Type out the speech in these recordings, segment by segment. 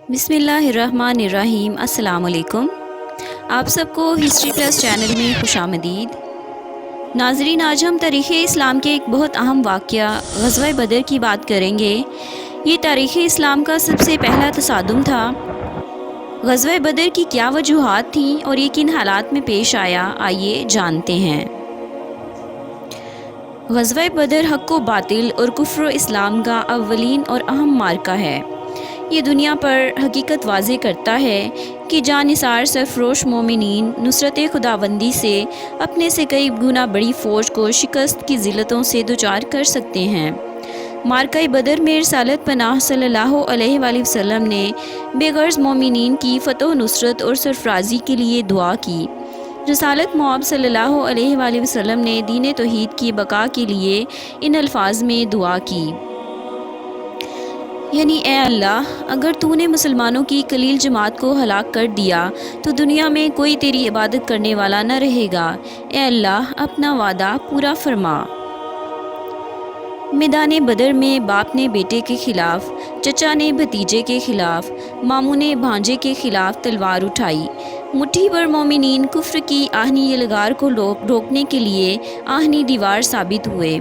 بسم اللہ الرحمن الرحیم۔ السلام علیکم۔ آپ سب کو ہسٹری پلس چینل میں خوش آمدید۔ ناظرین، آج ہم تاریخ اسلام کے ایک بہت اہم واقعہ غزوہ بدر کی بات کریں گے۔ یہ تاریخ اسلام کا سب سے پہلا تصادم تھا۔ غزوہ بدر کی کیا وجوہات تھیں اور یہ کن حالات میں پیش آیا، آئیے جانتے ہیں۔ غزوہ بدر حق و باطل اور کفر و اسلام کا اولین اور اہم معرکہ ہے۔ یہ دنیا پر حقیقت واضح کرتا ہے کہ جانثار سرفروش مومنین نصرت خداوندی سے اپنے سے کئی گنا بڑی فوج کو شکست کی ذلتوں سے دوچار کر سکتے ہیں۔ معرکہ بدر میں رسالت پناہ صلی اللہ علیہ وآلہ وسلم نے بے غرض مومنین کی فتح و نصرت اور سرفرازی کے لیے دعا کی۔ رسالت مآب صلی اللہ علیہ وآلہ وسلم نے دین توحید کی بقا کے لیے ان الفاظ میں دعا کی، یعنی اے اللہ، اگر تو نے مسلمانوں کی قلیل جماعت کو ہلاک کر دیا تو دنیا میں کوئی تیری عبادت کرنے والا نہ رہے گا۔ اے اللہ، اپنا وعدہ پورا فرما۔ میدان بدر میں باپ نے بیٹے کے خلاف، چچا نے بھتیجے کے خلاف، ماموں نے بھانجے کے خلاف تلوار اٹھائی۔ مٹھی بھر مومنین کفر کی آہنی یلغار کو روکنے کے لیے آہنی دیوار ثابت ہوئے۔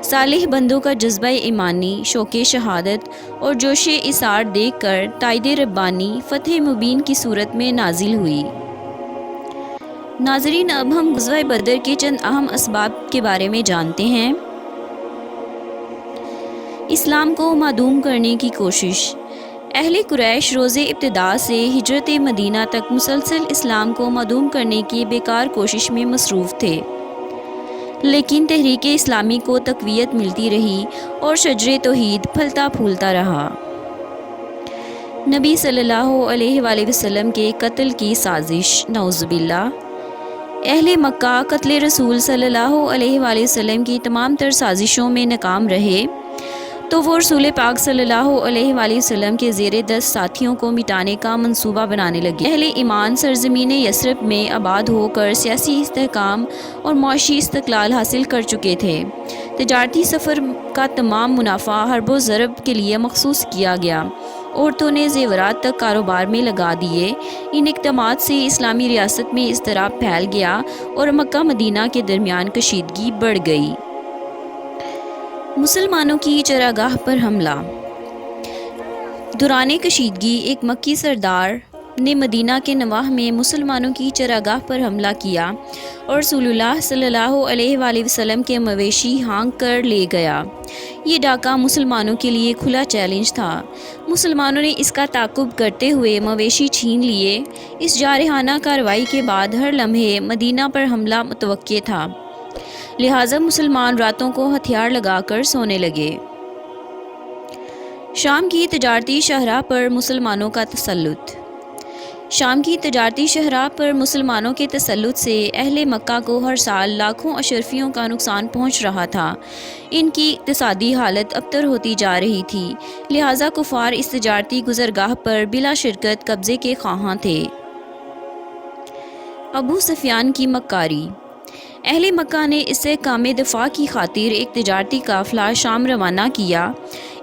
صالح بندوں کا جذبہ ایمانی، شوق شہادت اور جوش اثار دیکھ کر تائید ربانی فتح مبین کی صورت میں نازل ہوئی۔ ناظرین، اب ہم غزوہ بدر کے چند اہم اسباب کے بارے میں جانتے ہیں۔ اسلام کو معدوم کرنے کی کوشش۔ اہل قریش روز ابتدا سے ہجرت مدینہ تک مسلسل اسلام کو معدوم کرنے کی بیکار کوشش میں مصروف تھے، لیکن تحریک اسلامی کو تقویت ملتی رہی اور شجر توحید پھلتا پھولتا رہا۔ نبی صلی اللہ علیہ وآلہ وسلم کے قتل کی سازش۔ نعوذ باللہ۔ اہل مکہ قتل رسول صلی اللہ علیہ وآلہ وسلم کی تمام تر سازشوں میں ناکام رہے تو وہ رسول پاک صلی اللہ علیہ وآلہ وسلم کے زیر دست ساتھیوں کو مٹانے کا منصوبہ بنانے لگے۔ اہل ایمان سرزمین یثرب میں آباد ہو کر سیاسی استحکام اور معاشی استقلال حاصل کر چکے تھے۔ تجارتی سفر کا تمام منافع حرب و ضرب کے لیے مخصوص کیا گیا۔ عورتوں نے زیورات تک کاروبار میں لگا دیے۔ ان اقدامات سے اسلامی ریاست میں اضطراب پھیل گیا اور مکہ مدینہ کے درمیان کشیدگی بڑھ گئی۔ مسلمانوں کی چراگاہ پر حملہ۔ دوران کشیدگی ایک مکی سردار نے مدینہ کے نواح میں مسلمانوں کی چراگاہ پر حملہ کیا اور رسول اللہ صلی اللہ علیہ وآلہ وسلم کے مویشی ہانک کر لے گیا۔ یہ ڈاکہ مسلمانوں کے لیے کھلا چیلنج تھا۔ مسلمانوں نے اس کا تعاقب کرتے ہوئے مویشی چھین لیے۔ اس جارحانہ کارروائی کے بعد ہر لمحے مدینہ پر حملہ متوقع تھا، لہٰذا مسلمان راتوں کو ہتھیار لگا کر سونے لگے۔ شام کی تجارتی شاہراہ پر مسلمانوں کا تسلط۔ شام کی تجارتی شاہراہ پر مسلمانوں کے تسلط سے اہل مکہ کو ہر سال لاکھوں اشرفیوں کا نقصان پہنچ رہا تھا۔ ان کی اقتصادی حالت ابتر ہوتی جا رہی تھی، لہٰذا کفار اس تجارتی گزرگاہ پر بلا شرکت قبضے کے خواہاں تھے۔ ابو سفیان کی مکاری۔ اہل مکہ نے اس سے کام دفاع کی خاطر ایک تجارتی قافلہ شام روانہ کیا۔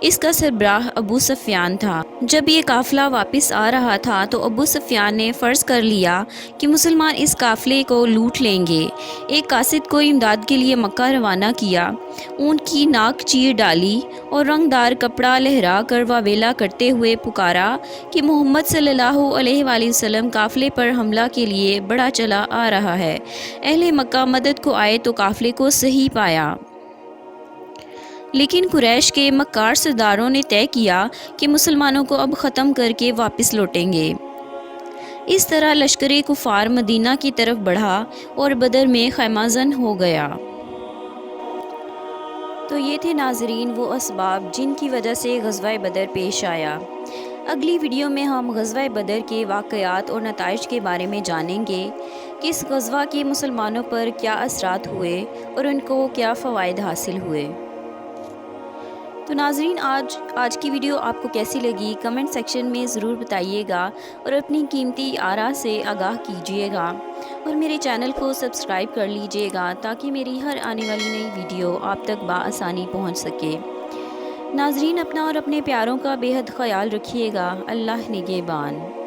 اس کا سربراہ ابو سفیان تھا۔ جب یہ قافلہ واپس آ رہا تھا تو ابو سفیان نے فرض کر لیا کہ مسلمان اس قافلے کو لوٹ لیں گے۔ ایک قاصد کو امداد کے لیے مکہ روانہ کیا، اونٹ کی ناک چیر ڈالی اور رنگ دار کپڑا لہرا کر واویلا کرتے ہوئے پکارا کہ محمد صلی اللہ علیہ وآلہ وسلم قافلے پر حملہ کے لیے بڑھا چلا آ رہا ہے۔ اہل مکہ مدد کو آئے تو قافلے کو صحیح پایا، لیکن قریش کے مکار سرداروں نے طے کیا کہ مسلمانوں کو اب ختم کر کے واپس لوٹیں گے۔ اس طرح لشکر کفار مدینہ کی طرف بڑھا اور بدر میں خیمہ زن ہو گیا۔ تو یہ تھے ناظرین وہ اسباب جن کی وجہ سے غزوہ بدر پیش آیا۔ اگلی ویڈیو میں ہم غزوہ بدر کے واقعات اور نتائج کے بارے میں جانیں گے کہ اس غزوہ کے مسلمانوں پر کیا اثرات ہوئے اور ان کو کیا فوائد حاصل ہوئے۔ تو ناظرین، آج کی ویڈیو آپ کو کیسی لگی کمنٹ سیکشن میں ضرور بتائیے گا اور اپنی قیمتی آراء سے آگاہ کیجیے گا، اور میرے چینل کو سبسکرائب کر لیجیے گا تاکہ میری ہر آنے والی نئی ویڈیو آپ تک بآسانی پہنچ سکے۔ ناظرین، اپنا اور اپنے پیاروں کا بے حد خیال رکھیے گا۔ اللہ نگہبان۔